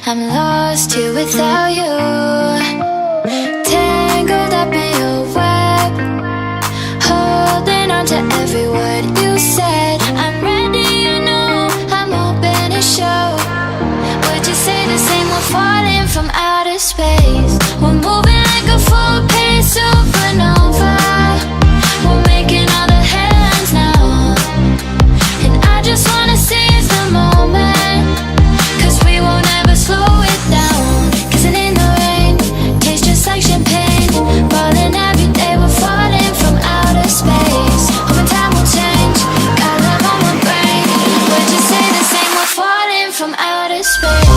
I'm lost here without you, tangled up in your web, holding on to every word you said. I'm ready, you know, I'm open to show. Would you say the same? We're falling from outer space. We're moving like a full-paced supernova. We're making all the headlines now, and I just wanna seize the moment, 'cause we won't ever slow it down. Kissing in the rain, tastes just like champagne. Falling every day, we're falling from outer space. Hoping time will change, got love on my brain. Would you say the same? We're falling from outer space.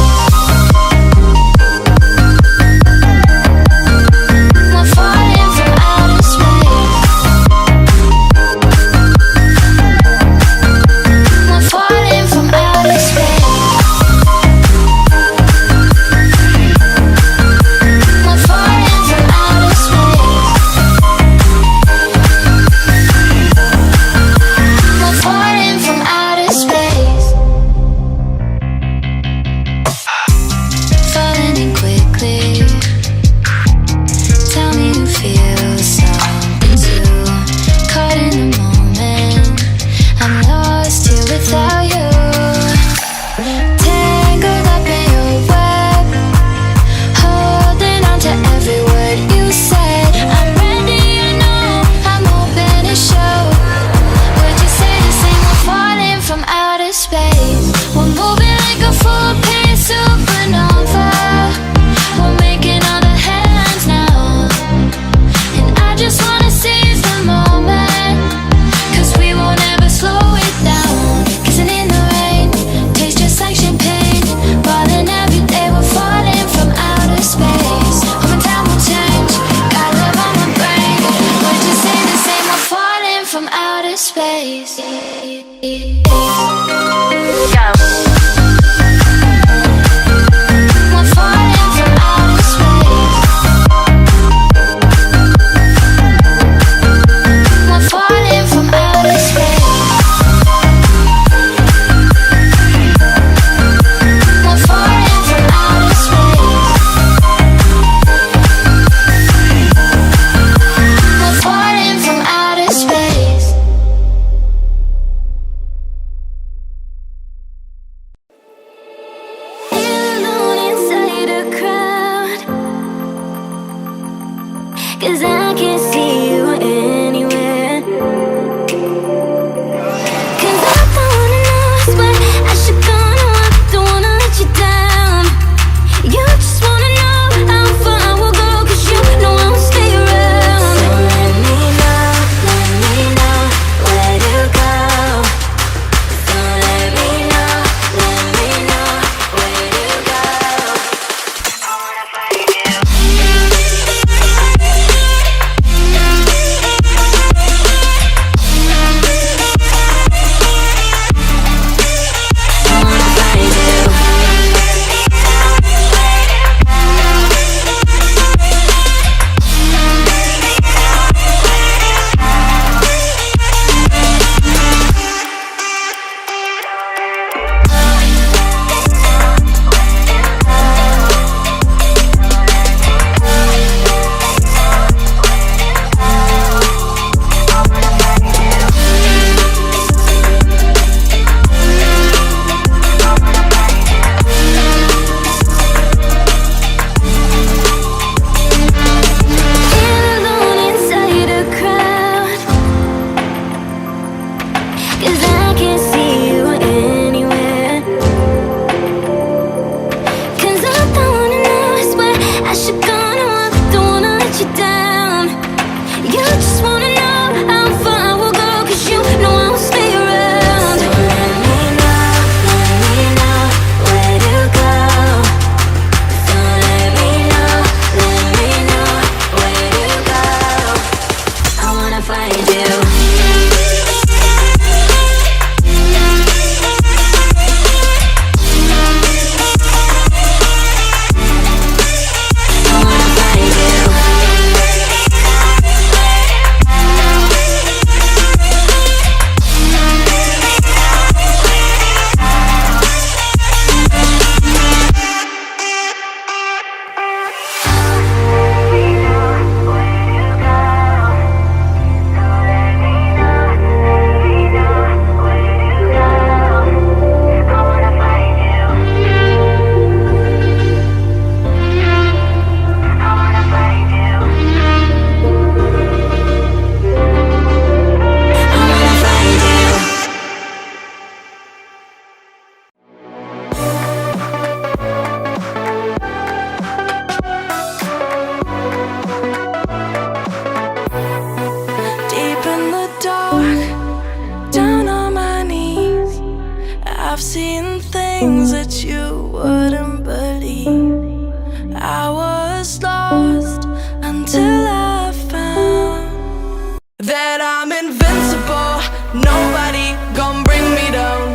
I've seen things that you wouldn't believe. I was lost until I found that I'm invincible. Nobody gon' bring me down.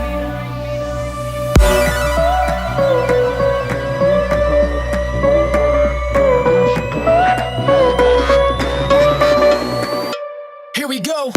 Here we go.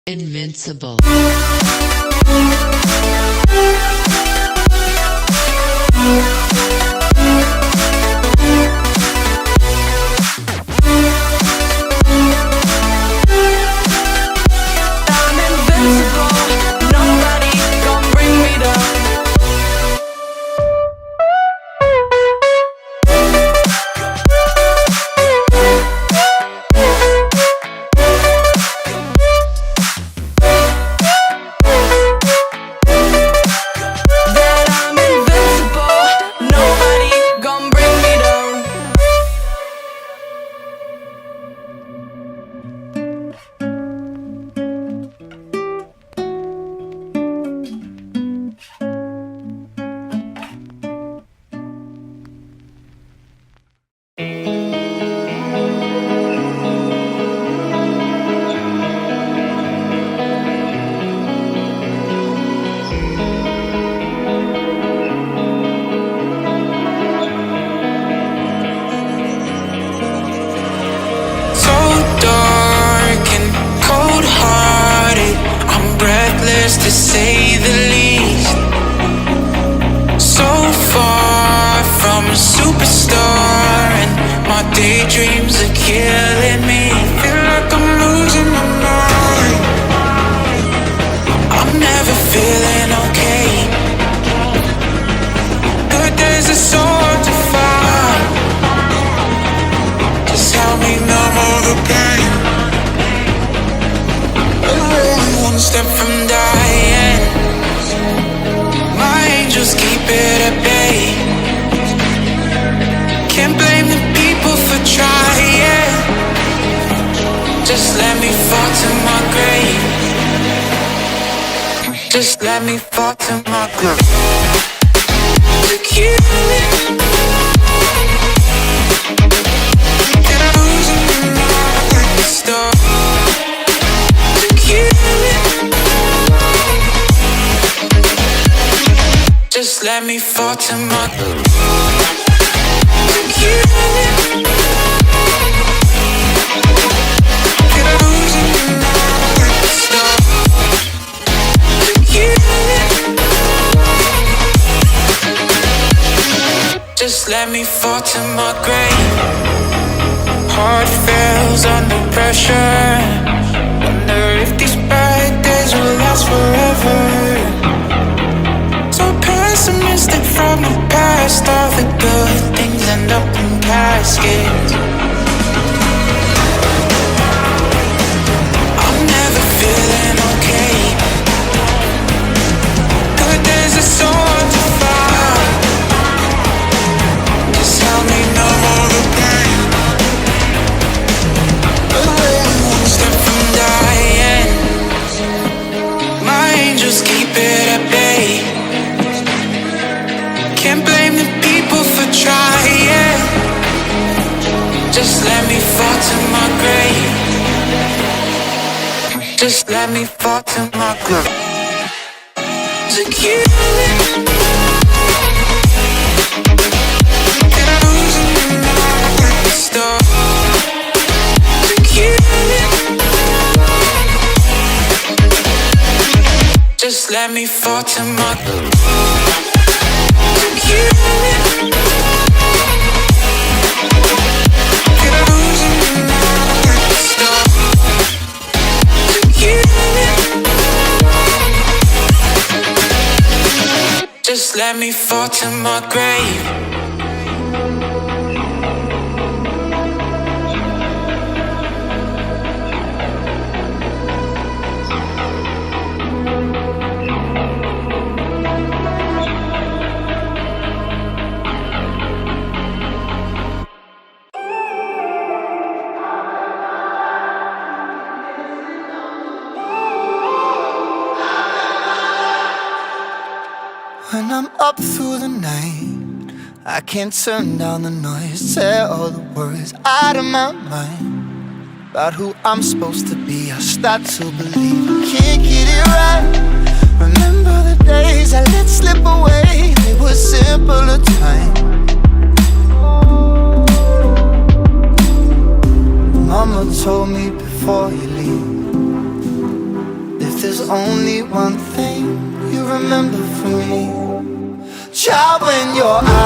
Invincible. To say the least, so far from a superstar, and my daydreams are killing me. Feel like I'm losing my mind. I'm never feeling okay. Good days are so hard to find. Just help me numb all the pain. I'm only one step from dying. My angels keep it at bay. Can't blame the people for trying. Just let me fall to my grave. Just let me fall to my grave. Look you. And I'm losing my mind like a star. Just let me fall to my grave. Just let me fall to my grave. Heart fails under pressure. Wonder if these bad days will last forever. So pessimistic from the past, all the good end up in caskets. I'm never feeling okay. Good days are so hard to find. Just help me numb all the pain. But we're one step from dying. My angels keep it at bay. Can't blame the people for trying. Just let me fall to my grave. Just let me fall to my grave. To kill it. And I'm losing my stuff. To kill it. Just let me fall to my grave. To kill it. And I'm losing my stuff. To kill it. Just let me fall to my grave. When I'm up through the night, I can't turn down the noise. Tear all the worries out of my mind about who I'm supposed to be. I start to believe I can't get it right. Remember the days I let slip away. They were simpler times. Mama told me before you leave, if there's only one thing you remember from me, child, when you're out